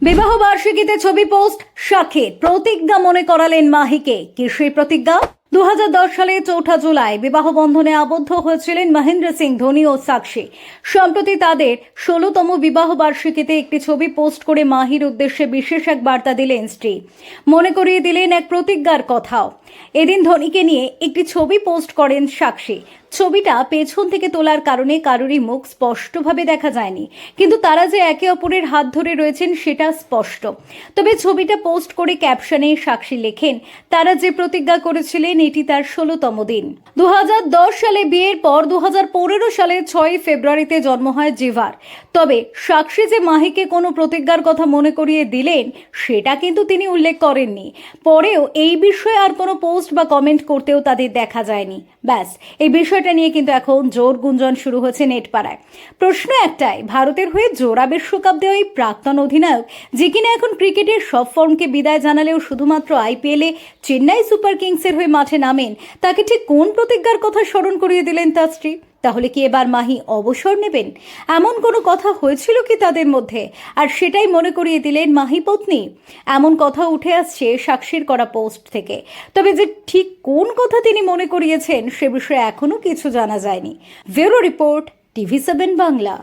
বিবাহ বার্ষিকীতে ছবি পোস্ট সাক্ষীর প্রতিজ্ঞা মনে করালেন মাহিকে। কি সেই প্রতিজ্ঞা? 2010 সালে 4 জুলাই বিবাহ বন্ধনে আবদ্ধ হয়েছিলেন মহেন্দ্র সিং ধোনি ও সাক্ষী। সম্প্রতি তাদের 16তম বিবাহ বার্ষিকীতে একটি ছবি পোস্ট করে মাহির উদ্দেশ্যে বিশেষ এক বার্তা দিলেন স্ত্রী। মনে করিয়ে দিলেন এক প্রতিজ্ঞার কথাও। এদিন ধোনিকে নিয়ে একটি ছবি পোস্ট করেন সাক্ষী। ছবিটা পেছন থেকে তোলার কারণে কারোরই মুখ স্পষ্টভাবে দেখা যায়নি, কিন্তু তারা যে একে অপরের হাত ধরে রয়েছেন সেটা স্পষ্ট। তবে ছবিটা পোস্ট করে ক্যাপশনে সাক্ষী লেখেন, তারা যে প্রতিজ্ঞা করেছিলেন এটি তার 16তম দিন। 2010 সালে বিয়ের পর 2015 সালের 6 ফেব্রুয়ারিতে জন্ম হয় জিভার। তবে সাক্ষী যে মাহিকে কোনো প্রতিজ্ঞার কথা মনে করিয়ে দিলেন সেটা কিন্তু তিনি উল্লেখ করেননি। পরেও এই বিষয়ে আর কোনো পোস্ট বা কমেন্ট করতেও তাদের দেখা যায়নি। ব্যাস, এই বিষয়টা নিয়ে কিন্তু এখন জোর গুঞ্জন শুরু হয়েছে নেট পাড়ায়। প্রশ্ন একটাই, ভারতের হয়ে জোড়া বিশ্বকাপ দেওয়া এই প্রাক্তন অধিনায়ক, যে কিনা এখন ক্রিকেটের সব ফর্মকে বিদায় জানালেও শুধুমাত্র আইপিএলে চেন্নাই সুপার কিংসের হয়ে মাঠে নামেন, তাকে ঠিক কোন প্রতিজ্ঞার কথা স্মরণ করিয়ে দিলেন তার স্ত্রী? তাহলে কি এবার মাহি অবসর নেবেন? এমন কোনো কথা হয়েছিল কি তাদের মধ্যে? আর সেটাই মনে করিয়ে দিলেন মাহি পত্নী? এমন কথা উঠে আসছে সাক্ষীর করা পোস্ট থেকে। তবে যে ঠিক কোন কথা তিনি মনে করিয়েছেন সে বিষয়ে এখনো কিছু জানা যায়নি। Bureau report, TV7 Bangla.